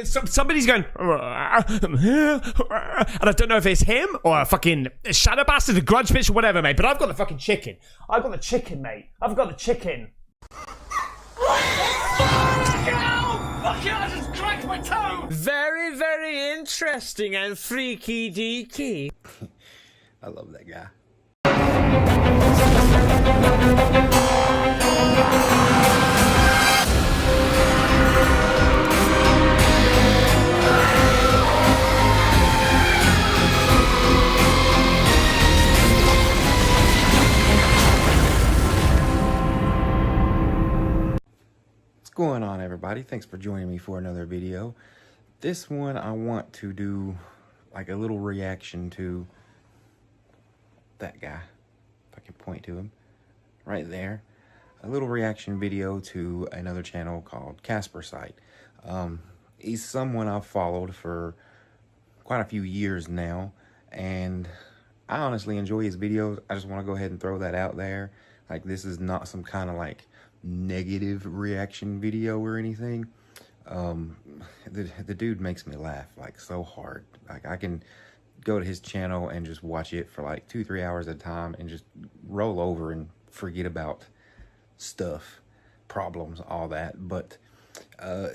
somebody's going, and I don't know if it's him or a fucking shadow bastard, a grudge bitch or whatever, mate. But I've got the fucking chicken. I've got the chicken, mate. I've got the chicken. I just cracked my toe! Very, very interesting and freaky deaky. I love that guy. What's going on, everybody? Thanks for joining me for another video. This one I want to do like a little reaction to that guy, if I can point to him right there. A little reaction video to another channel called Caspersight. He's someone I've followed for quite a few years now, and I honestly enjoy his videos. I just want to go ahead and throw that out there. Like, this is not some kind of like negative reaction video or anything. The dude makes me laugh like so hard. Like, I can go to his channel and just watch it for like 2-3 hours at a time and just roll over and forget about stuff, problems, all that. But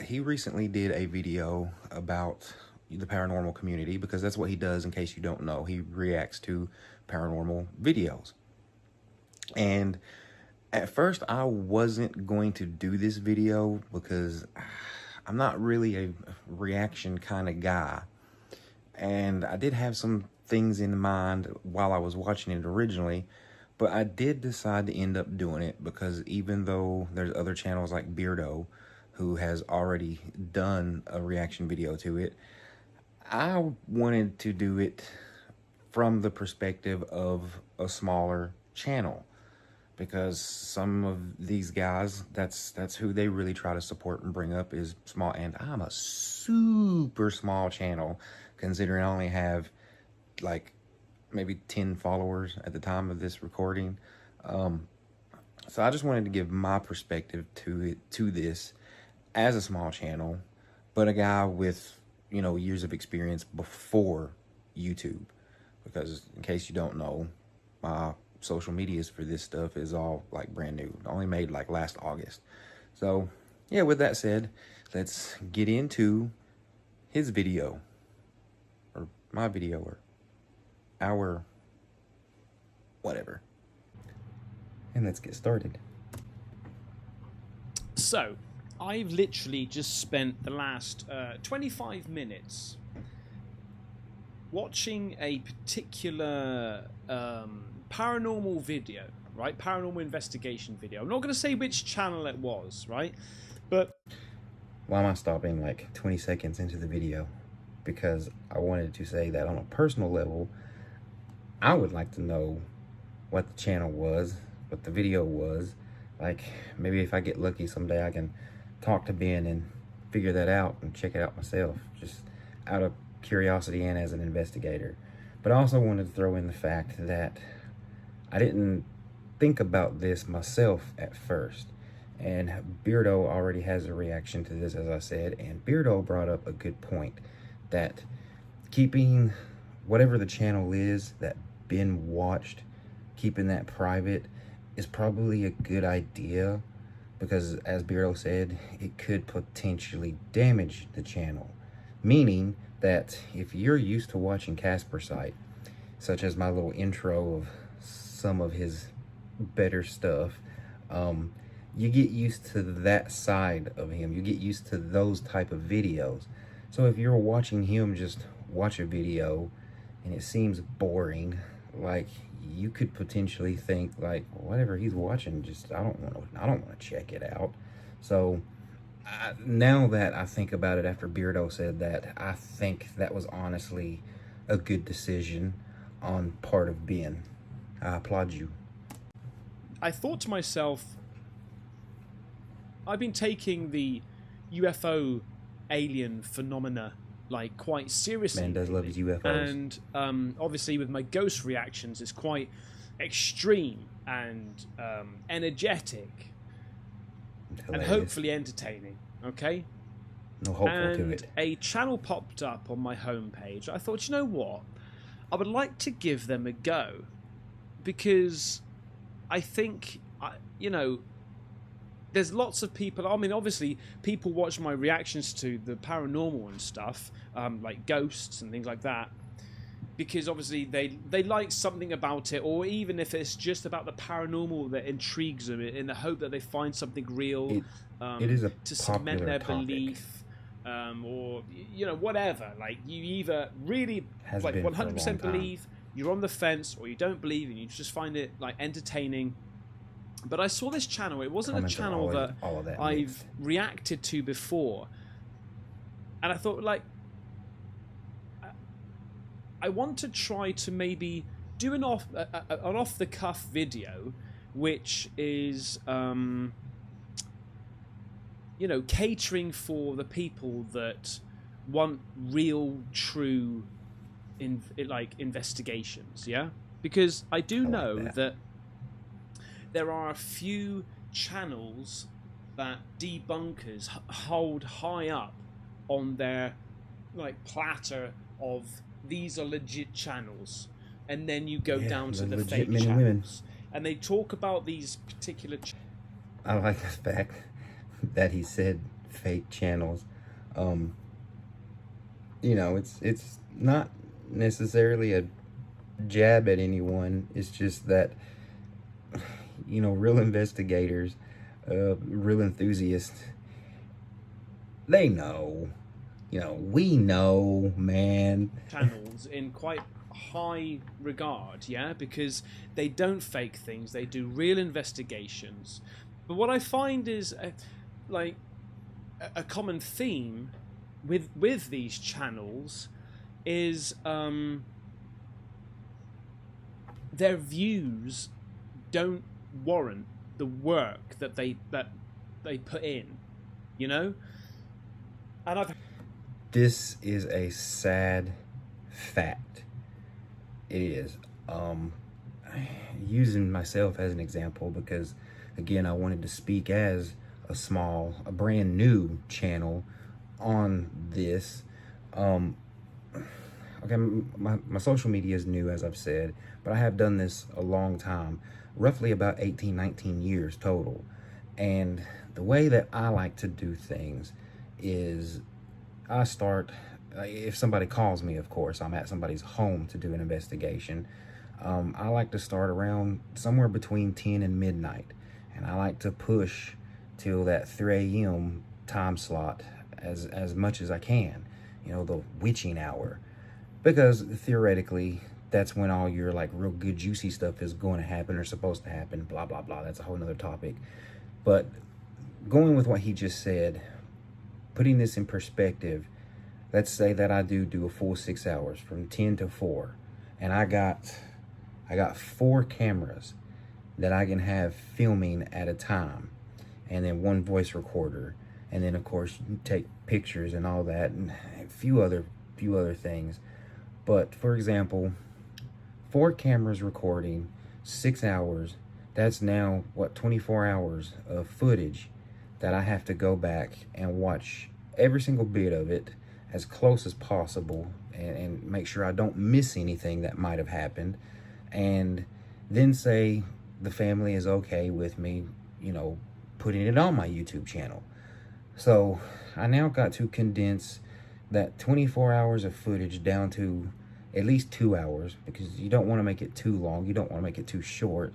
he recently did a video about the paranormal community, because that's what he does. In case you don't know, he reacts to paranormal videos. And at first I wasn't going to do this video because I'm not really a reaction kind of guy. And I did have some things in mind while I was watching it originally, but I did decide to end up doing it because even though there's other channels like Beardo who has already done a reaction video to it, I wanted to do it from the perspective of a smaller channel, because some of these guys, that's who they really try to support and bring up, is small. And I'm a super small channel, considering I only have like maybe 10 followers at the time of this recording. So I just wanted to give my perspective to this as a small channel, but a guy with, you know, years of experience before YouTube. Because in case you don't know, my social medias for this stuff is all like brand new, only made like last August. So yeah, with that said, let's get into his video, or my video, or our whatever, and let's get started. So I've literally just spent the last 25 minutes watching a particular paranormal video, right? Paranormal investigation video. I'm not going to say which channel it was, right? But why am I stopping like 20 seconds into the video? Because I wanted to say that on a personal level, I would like to know what the channel was, what the video was. Like, maybe if I get lucky someday, I can talk to Ben and figure that out and check it out myself, just out of curiosity and as an investigator. But I also wanted to throw in the fact that I didn't think about this myself at first, and Beardo already has a reaction to this, as I said, and Beardo brought up a good point, that keeping whatever the channel is that Ben watched, keeping that private is probably a good idea, because as Beardo said, it could potentially damage the channel. Meaning that if you're used to watching Caspersight, such as my little intro of some of his better stuff, you get used to that side of him. You get used to those type of videos. So if you're watching him just watch a video and it seems boring, like, you could potentially think like, whatever he's watching, just I don't want to check it out. So now that I think about it, after Beardo said that, I think that was honestly a good decision on part of Ben. I applaud you. I thought to myself, I've been taking the UFO alien phenomena like quite seriously. Man does love his UFOs. And obviously with my ghost reactions, it's quite extreme and energetic and hopefully entertaining. Okay, No hopeful to and it. a channel popped up on my homepage. I thought, you know what? I would like to give them a go, because I think, you know, there's lots of people. I mean, obviously, people watch my reactions to the paranormal and stuff, like ghosts and things like that, because obviously they like something about it, or even if it's just about the paranormal that intrigues them, in the hope that they find something real, it is a to cement their topic. belief, or you know, whatever. Like, you either really Has like been 100% believe, you're on the fence, or you don't believe and you just find it like entertaining. But I saw this channel. It wasn't a channel that I've reacted to before, and I thought, like, I want to try to maybe do an off-the-cuff video, which is, you know, catering for the people that want real, true, investigations. Yeah, because I do know that there are a few channels that debunkers hold high up on their like platter of these are legit channels, and then you go down to the fake channels, and they talk about these particular I like the fact that he said fake channels. You know, it's not necessarily a jab at anyone. It's just that, you know, real investigators, real enthusiasts, they know. You know, we know, man. Channels in quite high regard, yeah, because they don't fake things. They do real investigations. But what I find is, like, a common theme with these channels is their views don't warrant the work that they put in, you know. And this is a sad fact. It is. Using myself as an example, because again, I wanted to speak as a brand new channel on this. Okay, my social media is new, as I've said, but I have done this a long time, roughly about 18, 19 years total. And the way that I like to do things is I start, if somebody calls me, of course, I'm at somebody's home to do an investigation. I like to start around somewhere between 10 and midnight. And I like to push till that 3 a.m. time slot as much as I can. You know, the witching hour. Because theoretically, that's when all your like real good juicy stuff is going to happen or supposed to happen, blah, blah, blah. That's a whole nother topic. But going with what he just said, putting this in perspective, let's say that I do a full 6 hours from 10 to 4, and I got 4 cameras that I can have filming at a time, and then 1 voice recorder, and then of course you take pictures and all that, and a few other things. But for example, 4 cameras recording 6 hours, that's now what, 24 hours of footage that I have to go back and watch every single bit of it as close as possible, and make sure I don't miss anything that might have happened, and then say the family is okay with me, you know, putting it on my YouTube channel. So I now got to condense that 24 hours of footage down to at least 2 hours, because you don't want to make it too long, you don't want to make it too short.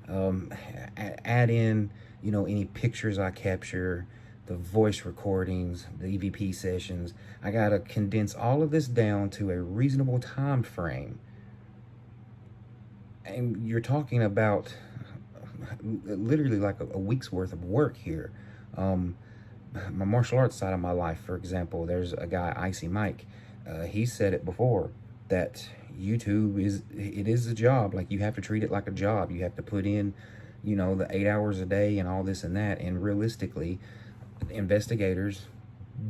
Add in, you know, any pictures I capture, the voice recordings, the EVP sessions. I gotta condense all of this down to a reasonable time frame. And you're talking about literally like a week's worth of work here. My martial arts side of my life, for example, there's a guy, Icy Mike. He said it before, that YouTube is a job. Like, you have to treat it like a job. You have to put in, you know, the 8 hours a day and all this and that. And realistically, investigators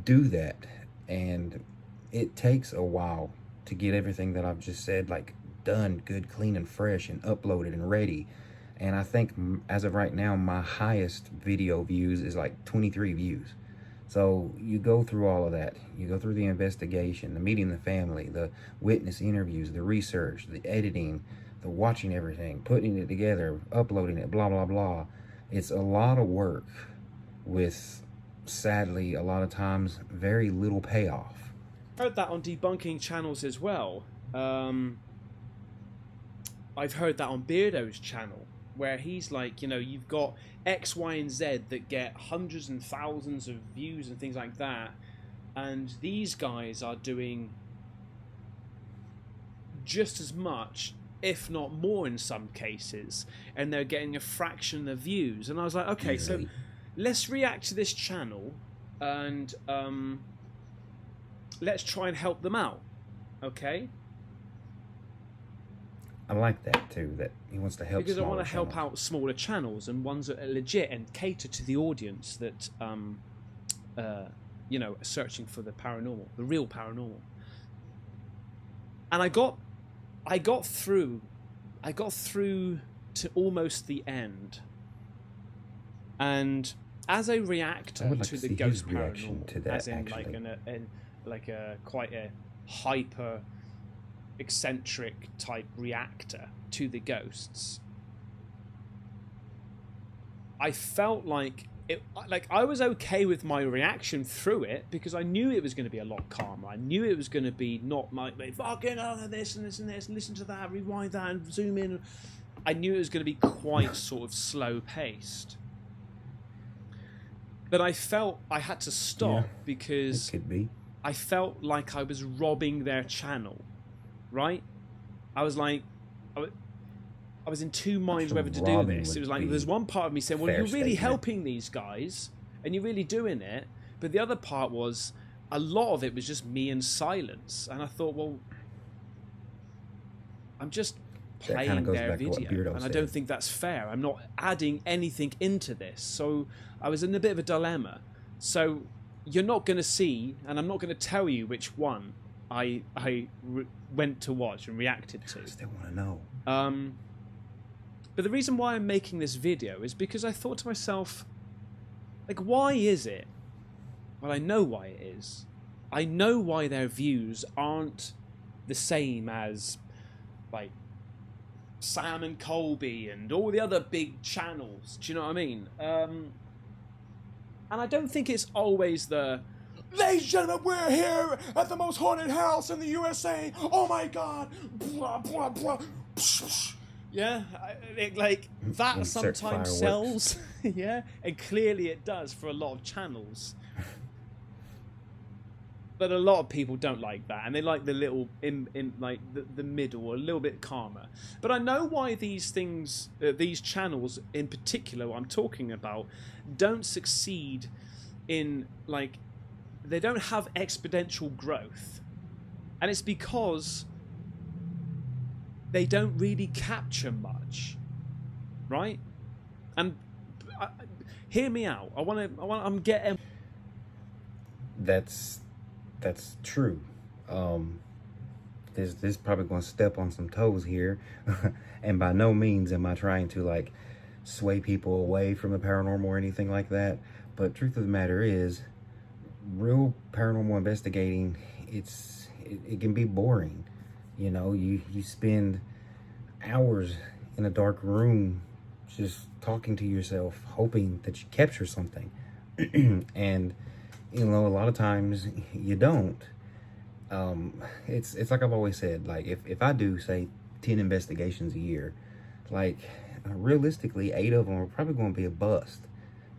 do that, and it takes a while to get everything that I've just said like done good, clean and fresh and uploaded and ready. And I think as of right now, my highest video views is like 23 views. So you go through all of that. You go through the investigation, the meeting the family, the witness interviews, the research, the editing, the watching everything, putting it together, uploading it, blah, blah, blah. It's a lot of work with, sadly, a lot of times, very little payoff. I heard that on debunking channels as well. I've heard that on Beardo's channel, where he's like, you know, you've got X, Y, and Z that get hundreds and thousands of views and things like that, and these guys are doing just as much, if not more in some cases, and they're getting a fraction of views. And I was like, okay, so let's react to this channel and let's try and help them out, okay? I like that too, that he wants to help because I want to channels. help out smaller channels and ones that are legit and cater to the audience that you know, are searching for the paranormal, the real paranormal. And I got through to almost the end, and as a reactor to the ghost paranormal, to that, as in like a quite a hyper eccentric type reactor to the ghosts, I felt like I was okay with my reaction through it, because I knew it was going to be a lot calmer. I knew it was going to be not like fucking this and this and this, and listen to that, rewind that, and zoom in. I knew it was going to be quite sort of slow paced, but I felt I had to stop because it could be. I felt like I was robbing their channel. Right? I was like, I was in two minds whether to do this. It was like, there's one part of me saying, well, you're really helping these guys, and you're really doing it. But the other part was, a lot of it was just me in silence. And I thought, well, I'm just playing their video, and I don't think that's fair. I'm not adding anything into this. So I was in a bit of a dilemma. So you're not going to see, and I'm not going to tell you which one I went to watch and reacted to. I still want to know. But the reason why I'm making this video is because I thought to myself, like, why is it? Well, I know why it is. I know why their views aren't the same as, like, Sam and Colby and all the other big channels. Do you know what I mean? And I don't think it's always the, ladies and gentlemen, we're here at the most haunted house in the USA. Oh my God. Blah, blah, blah. Yeah, like that Insert sometimes fireworks. sells. Yeah, and clearly it does for a lot of channels. But a lot of people don't like that, and they like the little in like the middle, a little bit calmer. But I know why these things, these channels in particular, what I'm talking about, don't succeed in, like, they don't have exponential growth, and it's because they don't really capture much, right? And hear me out. I'm getting. That's true. This probably going to step on some toes here, and by no means am I trying to like sway people away from the paranormal or anything like that. But truth of the matter is, real paranormal investigating, it can be boring. You know, you spend hours in a dark room just talking to yourself, hoping that you capture something, and you know, a lot of times you don't. It's like I've always said, like if I do say 10 investigations a year, like realistically 8 of them are probably going to be a bust,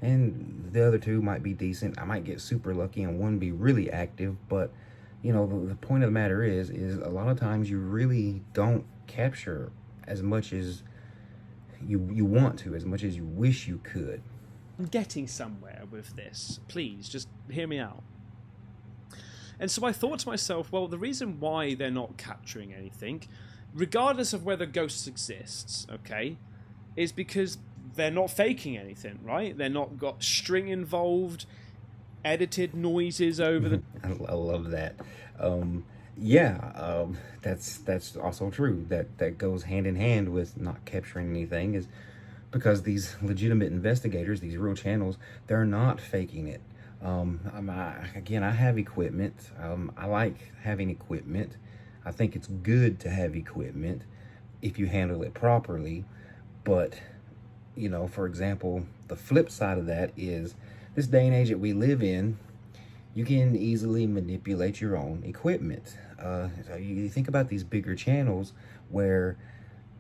and the other 2 might be decent. I might get super lucky and one be really active, but you know, the point of the matter is a lot of times you really don't capture as much as you want to, as much as you wish you could. I'm getting somewhere with this. Please, just hear me out. And so I thought to myself, well, the reason why they're not capturing anything, regardless of whether ghosts exists, okay, is because they're not faking anything, right? They're not got string involved, edited noises over the... I love that. That's also true. That goes hand in hand with not capturing anything, is because these legitimate investigators, these real channels, they're not faking it. Again, I have equipment. I like having equipment. I think it's good to have equipment if you handle it properly. But, you know, for example, the flip side of that is this day and age that we live in, you can easily manipulate your own equipment. So you think about these bigger channels where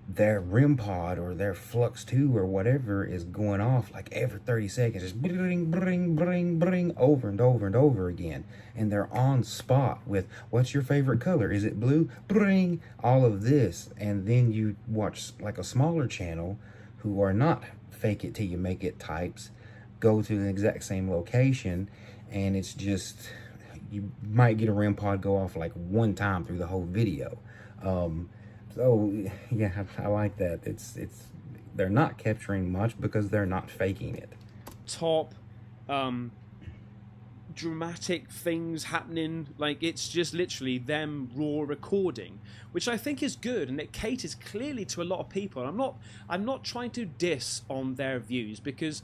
their REM pod or their Flux 2 or whatever is going off like every 30 seconds, just bring, bring, bring, bring, over and over and over again. And they're on spot with, what's your favorite color? Is it blue? Bring, all of this. And then you watch like a smaller channel who are not fake it till you make it types, go to the exact same location, and it's just, you might get a REM pod go off like one time through the whole video. So yeah, I like that. It's they're not capturing much because they're not faking it. Top dramatic things happening, like it's just literally them raw recording, which I think is good, and it caters clearly to a lot of people. I'm not trying to diss on their views, because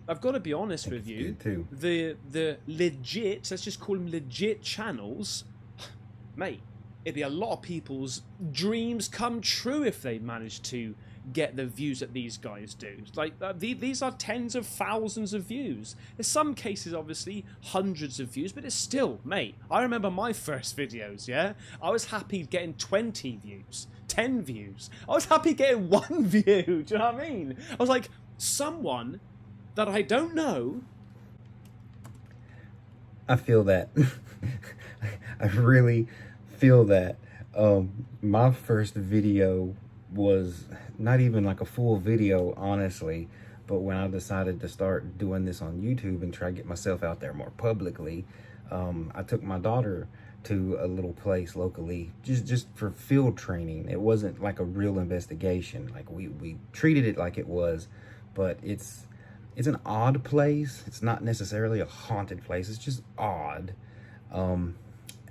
I've got to be honest with you, the legit, let's just call them legit channels, mate, it'd be a lot of people's dreams come true if they managed to get the views that these guys do. Like, these are tens of thousands of views. In some cases, obviously, hundreds of views, but it's still, mate, I remember my first videos, yeah? I was happy getting 20 views, 10 views. I was happy getting 1 view, do you know what I mean? I was like, someone that I don't know. I feel that. I really feel that. My first video was not even like a full video, honestly, but when I decided to start doing this on YouTube and try to get myself out there more publicly, I took my daughter to a little place locally just for field training. It wasn't like a real investigation. Like we treated it like it was, but it's an odd place. It's not necessarily a haunted place. It's just odd.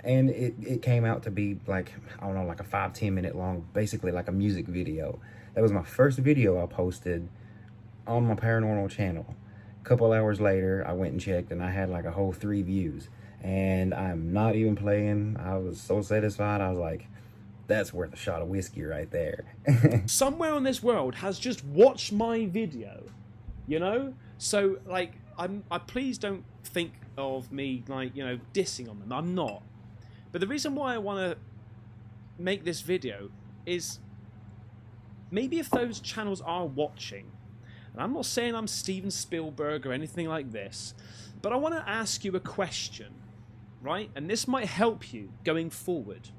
And it came out to be like, I don't know, like a 5-10 minute long, basically like a music video. That was my first video I posted on my paranormal channel. A couple hours later, I went and checked, and I had like a whole 3 views. And I'm not even playing. I was so satisfied. I was like, that's worth a shot of whiskey right there. Somewhere in this world has just watched my video, you know? So, like, I please don't think of me, like, you know, dissing on them. I'm not. But the reason why I want to make this video is maybe if those channels are watching, and I'm not saying I'm Steven Spielberg or anything like this, but I want to ask you a question, right? And this might help you going forward.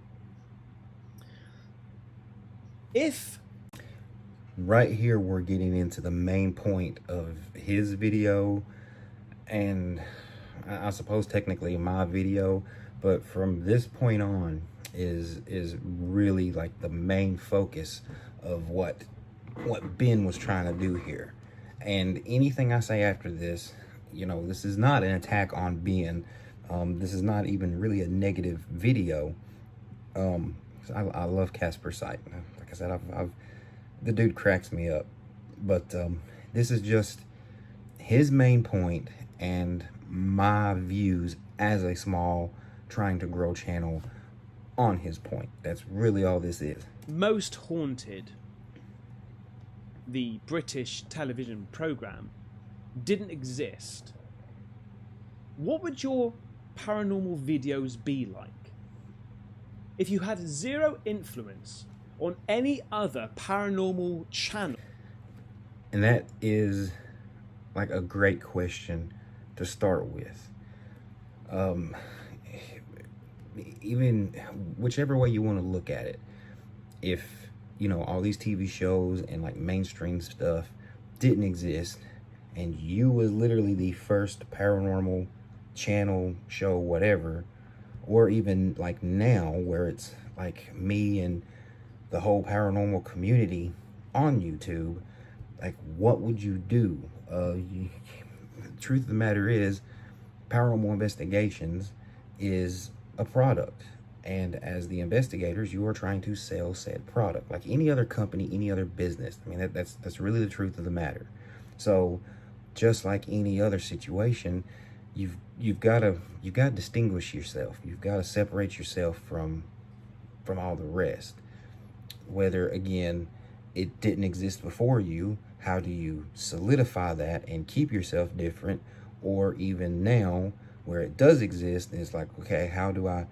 If... Right here, we're getting into the main point of his video, and I suppose technically my video, but from this point on is really like the main focus of what Ben was trying to do here. And anything I say after this, you know, this is not an attack on Ben. This is not even really a negative video. I love Caspersight. Like I said, the dude cracks me up. But this is just his main point and my views as a small trying to grow channel on his point. That's really all this is. Most Haunted, the British television program, didn't exist, what would your paranormal videos be like? If you had zero influence on any other paranormal channel? And that is like a great question to start with. Even whichever way you want to look at it, if, you know, all these TV shows and like mainstream stuff didn't exist, and you was literally the first paranormal channel, show, whatever, or even like now where it's like me and the whole paranormal community on YouTube, like what would you do? The truth of the matter is, paranormal investigations is a product, and as the investigators, you are trying to sell said product like any other company, any other business. I mean, that's really the truth of the matter. So just like any other situation, you've you've got to distinguish yourself. You've got to separate yourself from all the rest. Whether, again, it didn't exist before you, how do you solidify that and keep yourself different? Or even now, where it does exist, and it's like, okay, how do I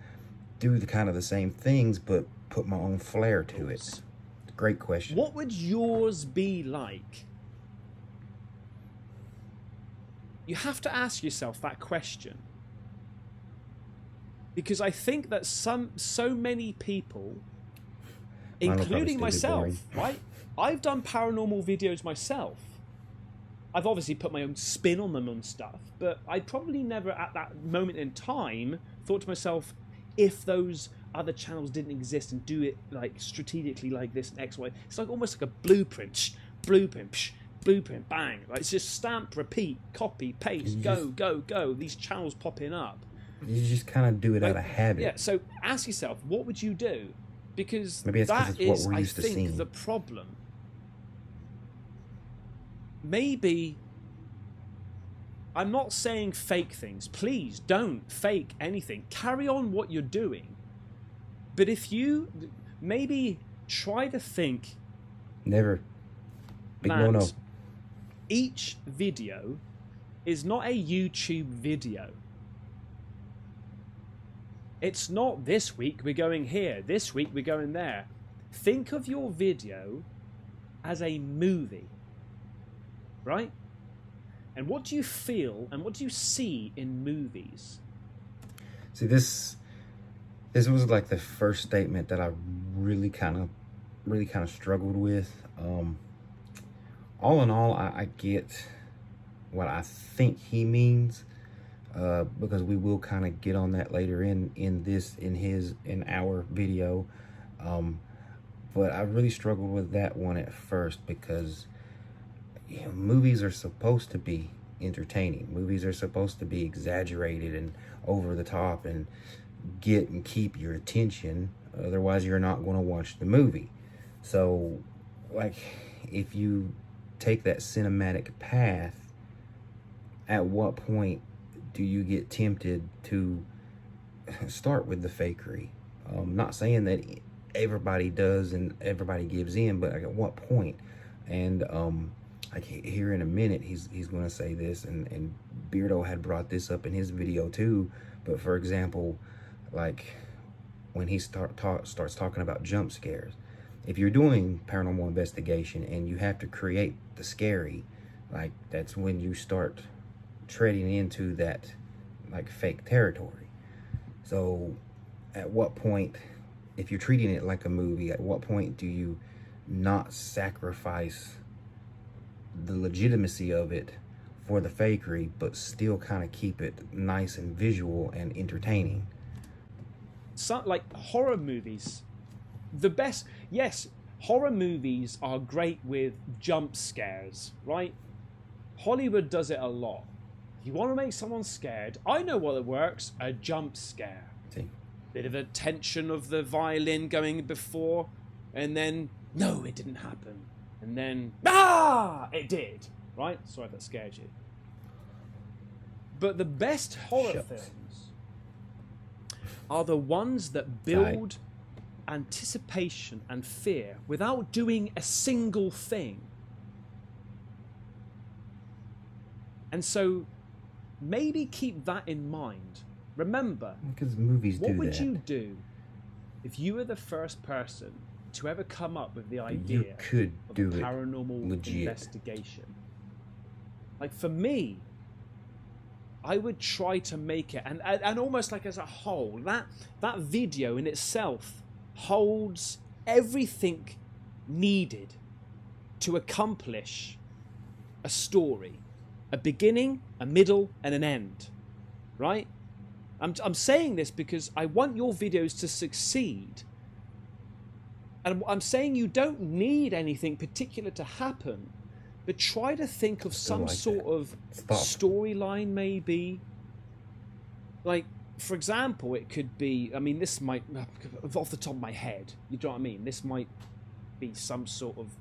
do the kind of the same things but put my own flair to it? Great question. What would yours be like? You have to ask yourself that question. Because I think that so many people, including myself, right? I've done paranormal videos myself. I've obviously put my own spin on them and stuff, but I probably never at that moment in time thought to myself, if those other channels didn't exist and do it like strategically like this and X, Y, it's like almost like a blueprint, blueprint, bang. Like it's just stamp, repeat, copy, paste, go. These channels popping up. You just kind of do it out of habit. Yeah, so ask yourself, what would you do? Because maybe that is, what we're I used to think, seeing. the problem. Maybe, I'm not saying fake things. Please don't fake anything. Carry on what you're doing. But if you maybe try to think... Never. Big no. Each video is not a YouTube video. It's not this week we're going here, this week we're going there. Think of your video as a movie. Right? And what do you feel and what do you see in movies? See, this was like the first statement that I really kind of struggled with. All in all, I get what I think he means, because we will kind of get on that later in our video. But I really struggled with that one at first because movies are supposed to be entertaining. Movies are supposed to be exaggerated and over the top and get and keep your attention. Otherwise, you're not going to watch the movie. So, like, if you take that cinematic path, at what point do you get tempted to start with the fakery? Not saying that everybody does and everybody gives in, but like, at what point? And like here in a minute, he's going to say this, and Beardo had brought this up in his video too. But for example, like when he starts talking about jump scares, if you're doing paranormal investigation and you have to create the scary, like that's when you start treading into that like fake territory. So at what point, if you're treating it like a movie, at what point do you not sacrifice the legitimacy of it for the fakery, but still kind of keep it nice and visual and entertaining? So, like horror movies, the best. Yes, horror movies are great with jump scares, right? Hollywood does it a lot. If you want to make someone scared, I know what works: a jump scare. See? Bit of a tension of the violin going before, and then no, it didn't happen. And then, it did, right? Sorry if that scared you. But the best horror films are the ones that build anticipation and fear without doing a single thing. And so, maybe keep that in mind. Remember, because movies do that. What would you do if you were the first person to ever come up with the idea of a paranormal investigation? Like for me, I would try to make it, and almost like as a whole, that video in itself holds everything needed to accomplish a story, a beginning, a middle, and an end, right? I'm saying this because I want your videos to succeed. And I'm saying you don't need anything particular to happen, but try to think of some sort of storyline, maybe. Like, for example, it could be, I mean, this might, off the top of my head, you know what I mean? This might be some sort of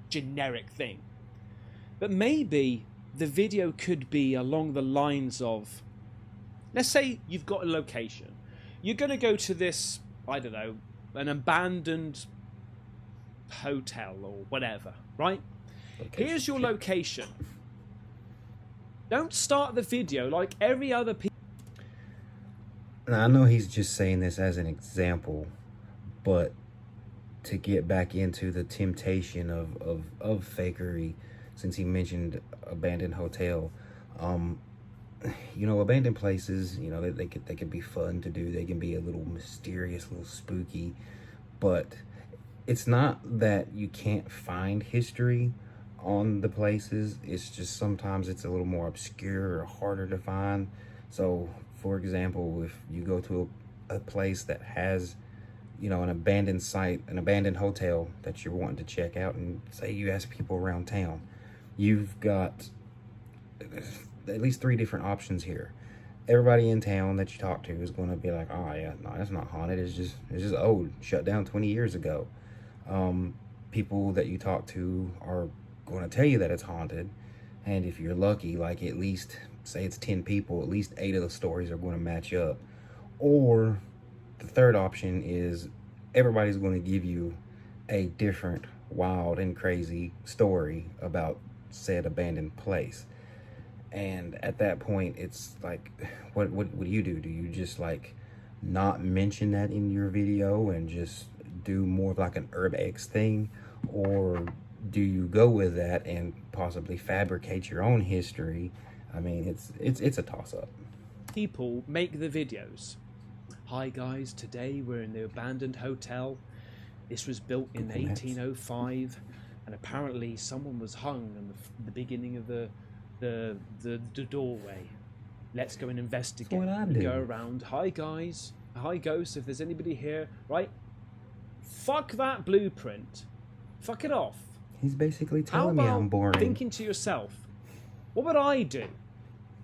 generic thing. But maybe the video could be along the lines of, let's say you've got a location. You're going to go to this, I don't know, an abandoned hotel or whatever, right? Location. Here's your location. Don't start the video like every other people. Now, I know he's just saying this as an example, but to get back into the temptation of fakery, since he mentioned abandoned hotel, you know, abandoned places, you know, they can be fun to do. They can be a little mysterious, a little spooky, but it's not that you can't find history on the places. It's just sometimes it's a little more obscure or harder to find. So, for example, if you go to a place that has, you know, an abandoned site, an abandoned hotel that you're wanting to check out, and say you ask people around town, you've got at least 3 different options here. Everybody in town that you talk to is going to be like, oh yeah, no, that's not haunted. It's just old, shut down 20 years ago. People that you talk to are going to tell you that it's haunted, and if you're lucky, like at least say it's 10 people, at least 8 of the stories are going to match up. Or the third option is everybody's going to give you a different wild and crazy story about said abandoned place. And at that point, it's like, what do you do? Do you just like not mention that in your video and just do more of like an urbex thing? Or do you go with that and possibly fabricate your own history? I mean, it's a toss-up. People make the videos. Hi guys, today we're in the abandoned hotel. This was built in 1805, and apparently someone was hung in the beginning of the doorway. Let's go and investigate. That's what I do. Go around. Hi guys. Hi ghosts. If there's anybody here, right? Fuck that blueprint. Fuck it off. He's basically How telling me I'm about boring. thinking to yourself, what would I do?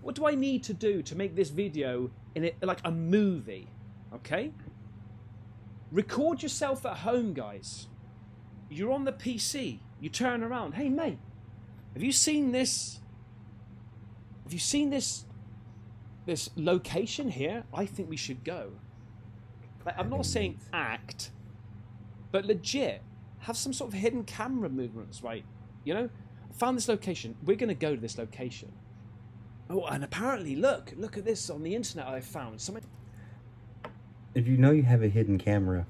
What do I need to do to make this video in it like a movie? Okay? Record yourself at home, guys. You're on the PC. You turn around. Hey, mate, have you seen this? Have you seen this location here? I think we should go. Like, I'm not saying act, but legit, have some sort of hidden camera movements, right? You know, found this location. We're going to go to this location. Oh, and apparently, look at this on the internet I found. If you know you have a hidden camera,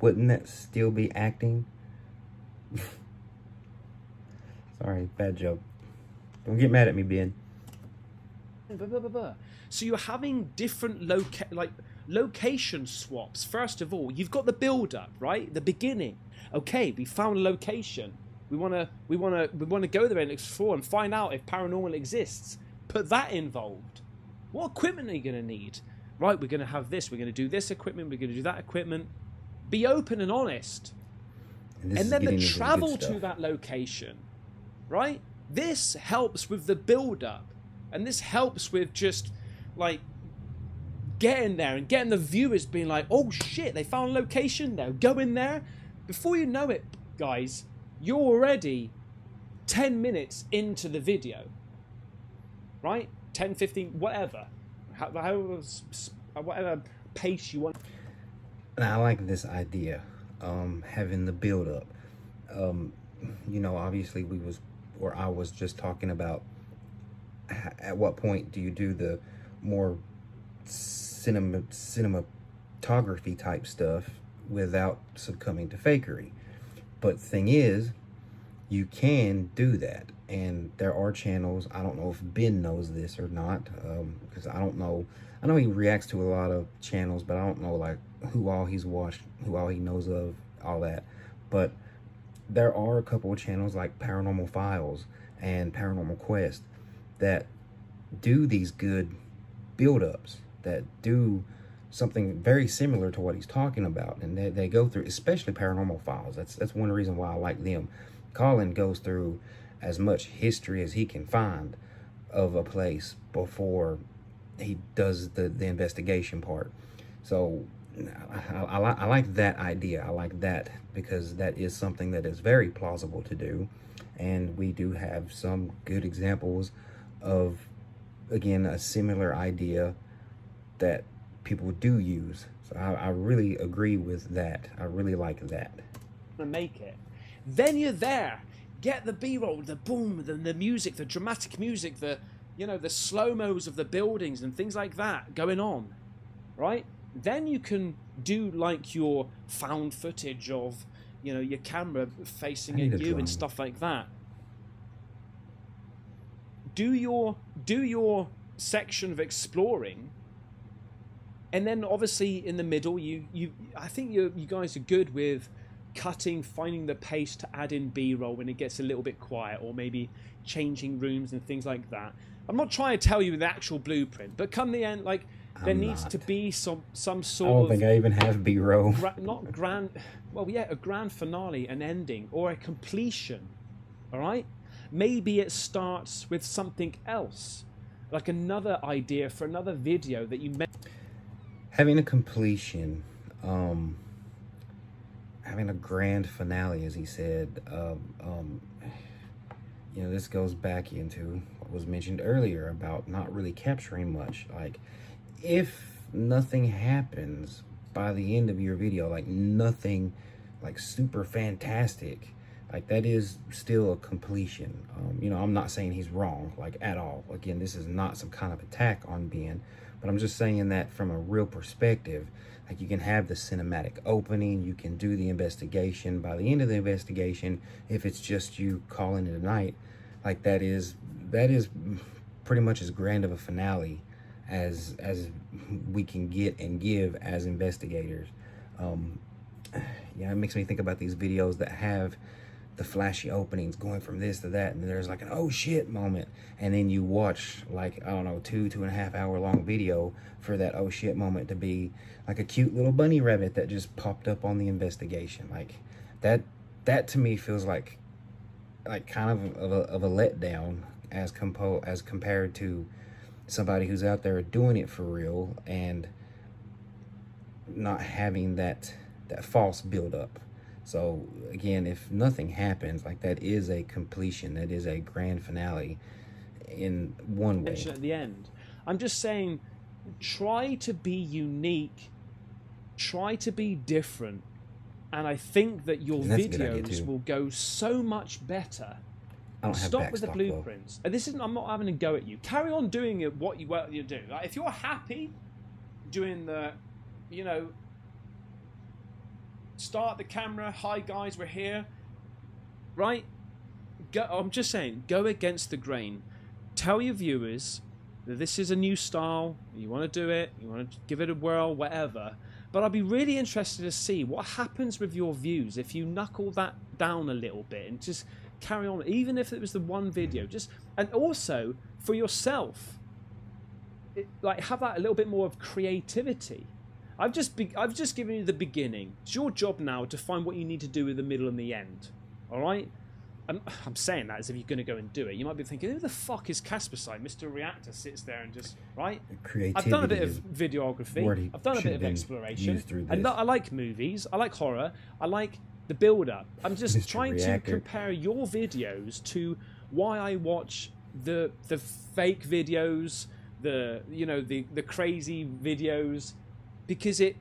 wouldn't that still be acting? Sorry, bad joke. Don't get mad at me, Ben. So you're having different location swaps. First of all, you've got the build-up, right? The beginning. Okay, we found a location. We wanna go there and explore and find out if paranormal exists. Put that involved. What equipment are you gonna need? Right, we're gonna have this. We're gonna do this equipment. We're gonna do that equipment. Be open and honest. And then the travel to that location, right? This helps with the build-up, and this helps with just like getting there and getting the viewers being like, "Oh shit, they found a location there. Go in there." Before you know it, guys, you're already 10 minutes into the video, right? 10, 15, whatever, whatever pace you want. And I like this idea, having the build-up. You know, obviously I was just talking about at what point do you do the more cinematography type stuff without succumbing to fakery. But the thing is, you can do that, and there are channels. I don't know if Ben knows this or not, because I don't know. I know he reacts to a lot of channels, but I don't know like who all he's watched, who all he knows of, all that. But there are a couple of channels like Paranormal Files and Paranormal Quest that do these good build-ups, that do something very similar to what he's talking about, and they go through, especially Paranormal Files. That's one reason why I like them. Colin goes through as much history as he can find of a place before he does the investigation part. So I like that idea. I like that because that is something that is very plausible to do. And we do have some good examples of, again, a similar idea that people do use. So I really agree with that. I really like that. Make it. Then you're there. Get the B-roll, the boom, the music, the dramatic music, the slow-mos of the buildings and things like that going on, right? Then you can do like your found footage of, your camera facing at you and stuff like that. Do your section of exploring, and then obviously in the middle, I think you guys are good with cutting, finding the pace to add in B-roll when it gets a little bit quiet, or maybe changing rooms and things like that. I'm not trying to tell you the actual blueprint, but come the end, like there needs to be some sort of. I don't think I even have B-roll. Not grand. Well, yeah, a grand finale, an ending, or a completion. All right. Maybe it starts with something else, like another idea for another video that you made. Having a completion, having a grand finale, as he said, this goes back into what was mentioned earlier about not really capturing much. Like, if nothing happens by the end of your video, like nothing like super fantastic, like that is still a completion. I'm not saying he's wrong, like at all. Again, this is not some kind of attack on Ben, but I'm just saying that from a real perspective, like you can have the cinematic opening, you can do the investigation. By the end of the investigation, if it's just you calling it a night, like that is pretty much as grand of a finale as we can get and give as investigators. It makes me think about these videos that have the flashy openings going from this to that, and there's like an oh shit moment, and then you watch like, I don't know, 2.5 hour long video for that oh shit moment to be like a cute little bunny rabbit that just popped up on the investigation. Like that to me feels like kind of a letdown as compared to somebody who's out there doing it for real and not having that false build up. So again, if nothing happens, like that is a completion, that is a grand finale in one way. At the end, I'm just saying, try to be unique, try to be different, and I think that your videos will go so much better. Stop with the blueprints. And I'm not having a go at you. Carry on doing it what you do. Like, if you're happy doing the, start the camera, hi guys, we're here, right? I'm just saying, go against the grain. Tell your viewers that this is a new style, you want to do it, you want to give it a whirl, whatever. But I'd be really interested to see what happens with your views if you knuckle that down a little bit and just carry on, even if it was the one video. And also for yourself, like have that a little bit more of creativity. I've just given you the beginning. It's your job now to find what you need to do with the middle and the end. All right? I'm saying that as if you're going to go and do it. You might be thinking, who the fuck is Caspersight? Mr. Reactor sits there and just, right? I've done a bit of videography. I've done a bit of exploration. And I like movies. I like horror. I like the build-up. I'm just trying to compare your videos to why I watch the fake videos, the crazy videos, because it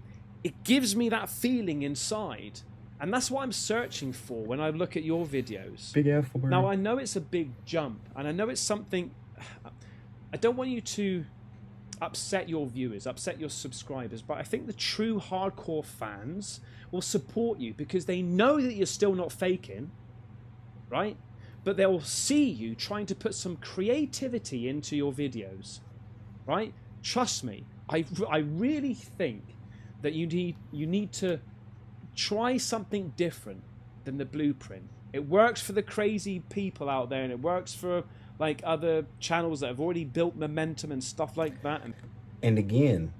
gives me that feeling inside. And that's what I'm searching for when I look at your videos. Big Alpha Bird. Now, I know it's a big jump, and I know it's something... I don't want you to upset your viewers, upset your subscribers, but I think the true hardcore fans will support you because they know that you're still not faking, right? But they'll see you trying to put some creativity into your videos, right? Trust me, I really think that you need to try something different than the blueprint. It works for the crazy people out there, and it works for like other channels that have already built momentum and stuff like that. And again,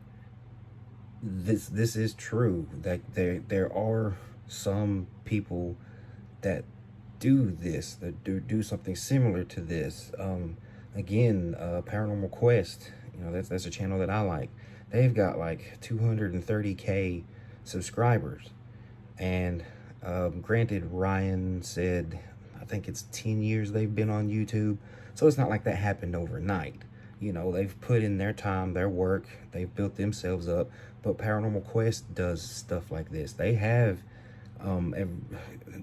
this is true that there are some people that do this, that do something similar to this. Again, Paranormal Quest, that's a channel that I like. they've got like 230K subscribers. And granted, Ryan said, I think it's 10 years they've been on YouTube. So it's not like that happened overnight. You know, they've put in their time, their work, they've built themselves up. But Paranormal Quest does stuff like this. They have,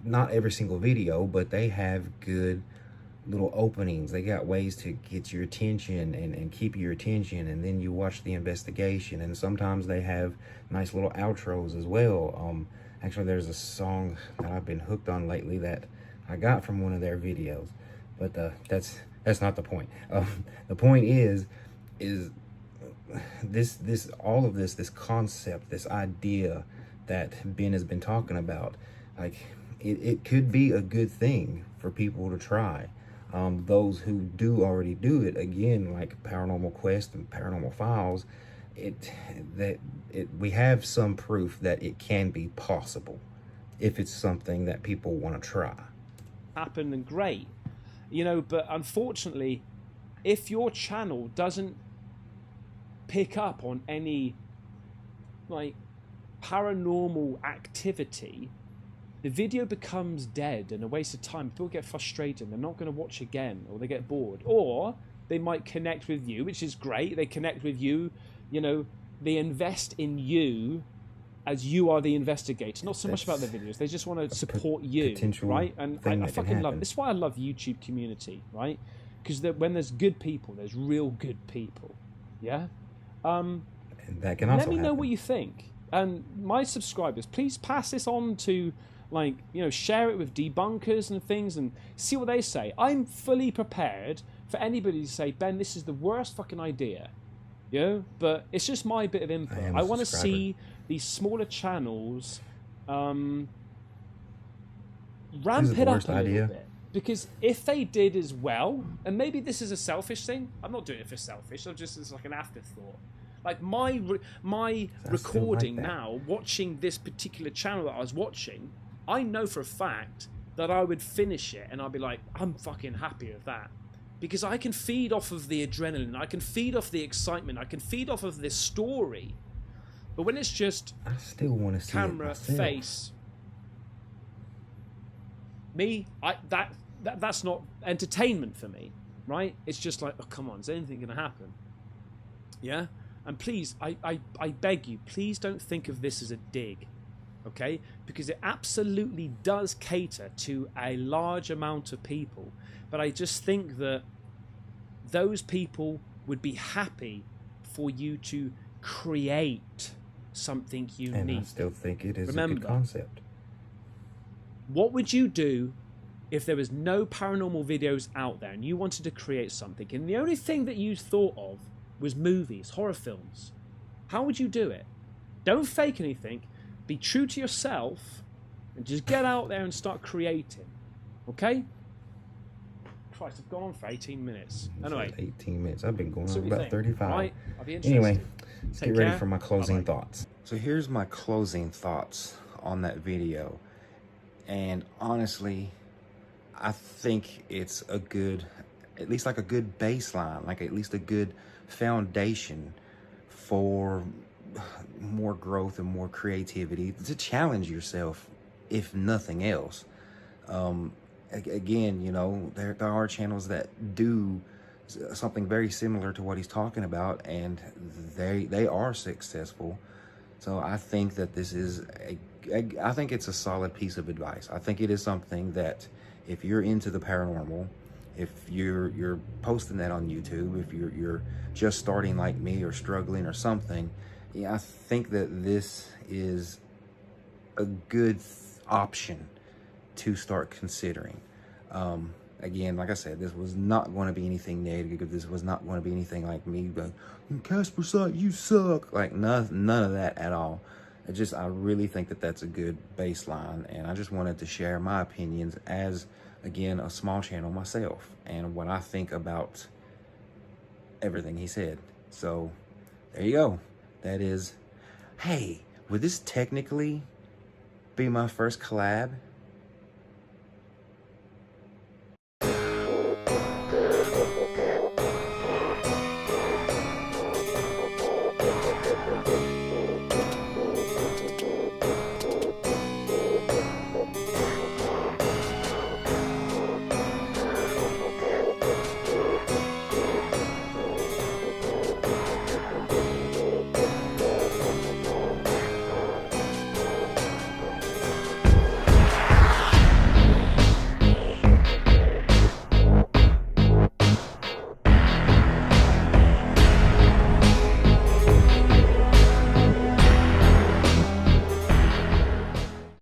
not every single video, but they have good little openings. They got ways to get your attention and keep your attention, and then you watch the investigation. And sometimes they have nice little outros as well. Actually, there's a song that I've been hooked on lately that I got from one of their videos, but that's not the point. The point is this all of this concept, this idea that Ben has been talking about, like it could be a good thing for people to try. Those who do already do it, again, like Paranormal Quest and Paranormal Files, we have some proof that it can be possible if it's something that people want to try. Happen and great, you know, but unfortunately, if your channel doesn't pick up on any like paranormal activity, the video becomes dead and a waste of time. People get frustrated, they're not going to watch again, or they get bored, or they might connect with you, which is great. They connect with you, you know, they invest in you as you are the investigator, not so much about the videos. They just want to support you, right? And I fucking love it. This is why I love YouTube community, right? Because when there's good people, there's real good people, yeah? And that can also let me know happen. what you think. And my subscribers, please pass this on to, like, you know, share it with debunkers and things and see what they say. I'm fully prepared for anybody to say, Ben, this is the worst fucking idea, you know? But it's just my bit of input. I want to see these smaller channels ramp it up a little bit. Because if they did as well, and maybe this is a selfish thing, I'm not doing it for selfish, it's like an afterthought. Like my recording now, watching this particular channel that I was watching, I know for a fact that I would finish it and I'd be like, I'm fucking happy with that. Because I can feed off of the adrenaline, I can feed off the excitement, I can feed off of this story. But when it's just I still want to see camera, face, that's not entertainment for me, right? It's just like, oh, come on, is anything going to happen? Yeah? And please, I beg you, please don't think of this as a dig, okay? Because it absolutely does cater to a large amount of people. But I just think that those people would be happy for you to create something unique. And I still think it is a good concept. What would you do if there was no paranormal videos out there and you wanted to create something and the only thing that you thought of was movies, horror films? How would you do it? Don't fake anything. Be true to yourself and just get out there and start creating. Okay? Christ, I've gone on for 18 minutes. Anyway. 18 minutes. I've been going on about 35. Right, I'll be interested. Anyway, let's get ready for my closing thoughts. So here's my closing thoughts on that video. And honestly, I think it's a good, at least like a good baseline, like at least a good foundation for more growth and more creativity, to challenge yourself, if nothing else. Again, you know, there are channels that do something very similar to what he's talking about, and they are successful. So I think that this is I think it's a solid piece of advice. I think it is something that if you're into the paranormal, if you're posting that on YouTube, if you're just starting like me or struggling or something, yeah, I think that this is a good option to start considering. Again, like I said, this was not going to be anything negative. This was not going to be anything like me, but Caspersight, you suck. Like none of that at all. I really think that that's a good baseline, and I just wanted to share my opinions as, again, a small channel myself, and what I think about everything he said. So there you go. That is, hey, would this technically be my first collab